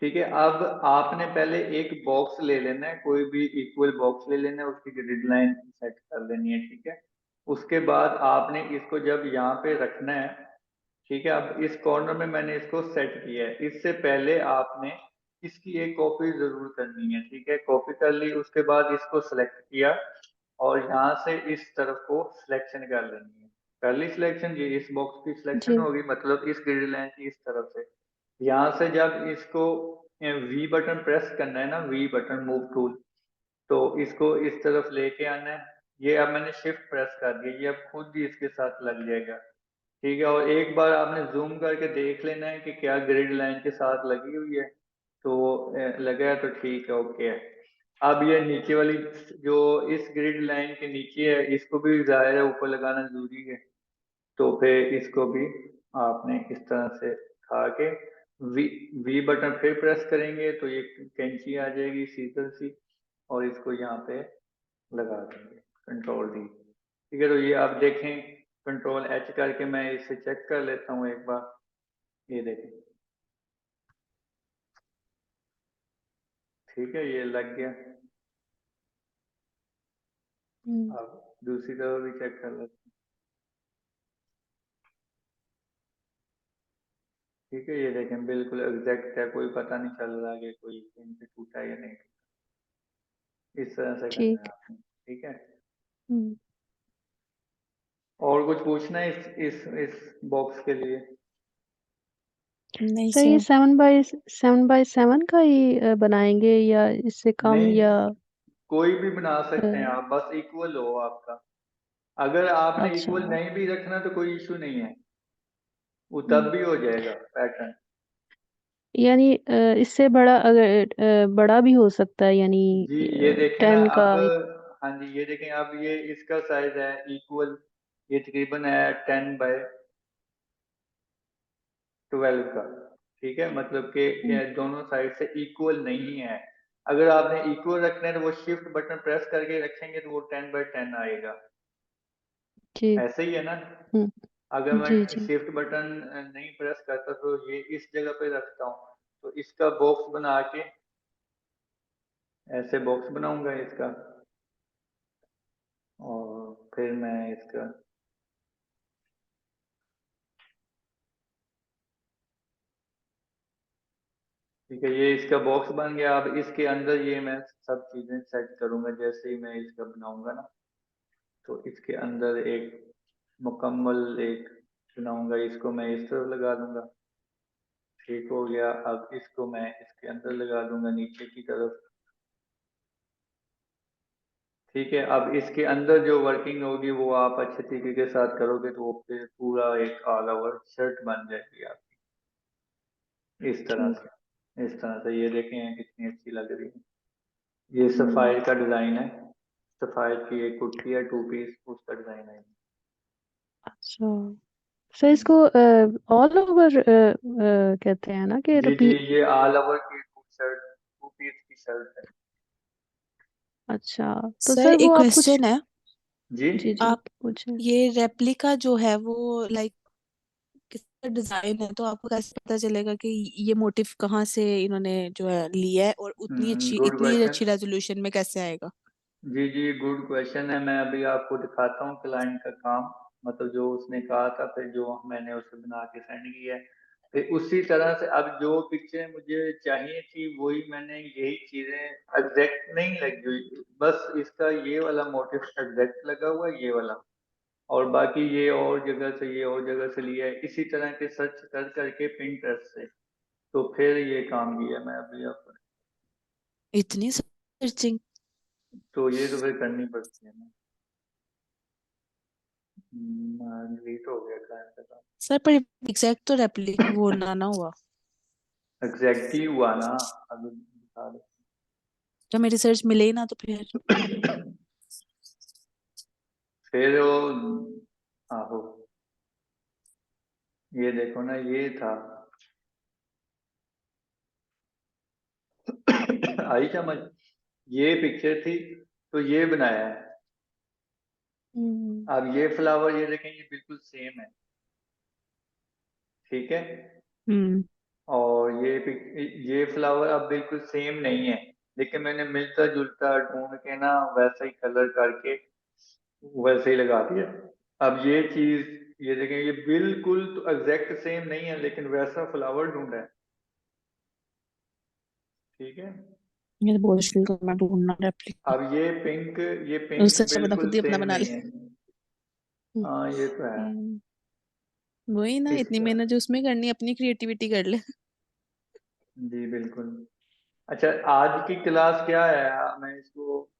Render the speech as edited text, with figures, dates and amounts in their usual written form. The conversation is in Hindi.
ठीक है। अब आपने पहले एक बॉक्स ले लेना है, कोई भी इक्वल बॉक्स ले लेना है, उसकी ग्रिड लाइन सेट कर लेनी है। ठीक है। उसके बाद आपने इसको जब यहाँ पे रखना है, ठीक है, अब इस कॉर्नर में मैंने इसको सेट किया है। इससे पहले आपने इसकी एक कॉपी जरूर करनी है। ठीक है, कॉपी कर ली, उसके बाद इसको सिलेक्ट किया और यहाँ से इस तरफ को सिलेक्शन कर लेनी है। कर ली सिलेक्शन, ये इस बॉक्स की सिलेक्शन जी होगी, मतलब इस ग्रिड लाइन की इस तरफ से। यहाँ से जब इसको वी बटन प्रेस करना है ना, वी बटन मूव टूल, तो इसको इस तरफ लेके आना है। ये अब मैंने शिफ्ट प्रेस कर दिया, ये अब खुद ही इसके साथ लग जाएगा। ठीक है, और एक बार आपने जूम करके देख लेना है कि क्या ग्रिड लाइन के साथ लगी हुई है। तो लगा है तो ठीक है, ओके है। अब ये नीचे वाली जो इस ग्रिड लाइन के नीचे है, इसको भी जाहिर है ऊपर लगाना जरूरी है। तो फिर इसको भी आपने इस तरह से खा के वी वी बटन फिर प्रेस करेंगे तो ये कैंची आ जाएगी सीजर सी, और इसको यहाँ पे लगा देंगे, कंट्रोल डी। ठीक है, तो ये आप देखें, कंट्रोल एच करके मैं इसे चेक कर लेता हूँ एक बार। ये देखें, ठीक है, ये लग गया। हम्म, अब दूसरी तरफ भी चेक कर लेते हैं। ठीक है, ये देखें बिल्कुल एग्जैक्ट है, कोई पता नहीं चल रहा कि कोई कहीं से टूटा है या नहीं। इस तरह से करना है ठीक। आपने। ठीक है। हम्म। और कुछ पूछना है इस बॉक्स के लिए? नहीं सर ये सर। 7x7 का ही बनाएंगे या इससे कम नहीं, या कोई भी बना अ, सकते हैं आप, बस इक्वल हो आपका। अगर आपने अच्छा। इक्वल नहीं भी रखना तो कोई इशू नहीं है, वो तब हम्म, भी हो जाएगा पैटर्न। यानी इससे बड़ा अगर बड़ा भी हो सकता है यानी जी ये देखें ना 10 का अब, हाँ जी ये देखें, अब ये इसका साइज है इक्वल, ये तकरीबन है 10x12 का। ठीक है, मतलब कि हम्म, ये दोनों साइड से इक्वल नहीं है। अगर आपने इक्वल रखना है तो वो शिफ्ट बटन प्रेस करके रखेंगे तो वो 10x10 आएगा। जी। ऐसे ही है ना। हम्म, अगर जी मैं जी। शिफ्ट बटन नहीं प्रेस करता तो ये इस जगह पे रखता हूँ, तो इसका बॉक्स बना के ऐसे बॉक्स बनाऊंगा इसका, और फिर मैं इसका, ठीक है, ये इसका बॉक्स बन गया। अब इसके अंदर ये मैं सब चीजें सेट करूंगा, जैसे ही मैं इसका बनाऊंगा ना, तो इसके अंदर एक मुकम्मल एक बनाऊंगा, इसको मैं इस तरफ लगा दूंगा। ठीक हो गया, अब इसको मैं इसके अंदर लगा दूंगा नीचे की तरफ। ठीक है, अब इसके अंदर जो वर्किंग होगी वो आप अच्छे तरीके के साथ करोगे तो वो फिर पूरा एक ऑल ओवर शर्ट बन जाएगी आपकी, इस तरह ठीक। से। इस तरह से ये देखें कितनी अच्छी लग रही है। ये हम्म, सफारी का डिजाइन है, सफारी की एक कुर्ती है 2 पीस, उसका डिजाइन है। अच्छा। सर इसको ऑल ओवर कहते हैं ना कि जी जी, रिपीट। ये ऑल ओवर की शर्ट, 2 पीस की शर्ट है। अच्छा तो सर सर वो एक आप कुछ। क्वेश्चन है। जी जी जी आप पूछे। ये रेप्लिका जो है वो लाइक किसका डिजाइन है, तो आपको कैसे पता चलेगा कि ये मोटिव कहाँ से इन्होंने जो है लिया है, और उतनी अच्छी गुड इतनी क्वेश्चन। अच्छी रेजोल्यूशन में कैसे आएगा? जी जी, गुड क्वेश्चन है। मैं अभी आपको दिखाता हूँ क्लाइंट का काम, मतलब जो उसने कहा था, फिर जो मैंने उसे बना के सेंड किया है, फिर उसी तरह से अब जो पिक्चर मुझे चाहिए थी वही मैंने, यही चीजें एग्जैक्ट नहीं लगी हुई, बस इसका ये वाला मोटिव एग्जैक्ट लगा हुआ है, ये वाला, और बाकी ये और जगह से, ये और जगह से लिया है, इसी तरह के सर्च कर करके पिंटरेस्ट से, तो फिर ये काम किया मैं अभी आपको। इतनी सर्चिंग? तो ये तो फिर करनी पड़ती है ना। डिलीट हो गया क्लाइंट का काम। सर पर एग्जैक्ट तो रेप्लिक वो ना हुआ। एग्जैक्ट ही हुआ ना, अभी बता जब मेरी सर्च मिले ही ना तो फिर। दो। फिर वो, आहो, ये देखो ना, ये था। आई समझ, ये पिक्चर थी तो ये बनाया है। हम्म, अब ये फ्लावर ये देखें, ये बिल्कुल सेम है। ठीक है, हम्म। और ये फ्लावर अब बिल्कुल सेम नहीं है, लेकिन मैंने मिलता जुलता ढूंढ के ना वैसा ही कलर करके वैसे ही लगा दिया। अब ये चीज, ये देखें, ये बिल्कुल तो एग्जैक्ट सेम नहीं है, लेकिन वैसा फ्लावर ढूंढा है। ठीक है। ये तो बहुत मुश्किल करना ढूंढना रेप्लिका। अब ये पिंक उससे अच्छा बंदा बिल्कुल खुद ही अपना सेम बना ले। नहीं है। हाँ ये तो है। हम्म, वही ना, इस इतनी मेहनत जो उसमें करनी है, अपनी क्रिएटिविटी कर ले। जी बिल्कुल। अच्छा, आज की क्लास क्या है? मैं इसको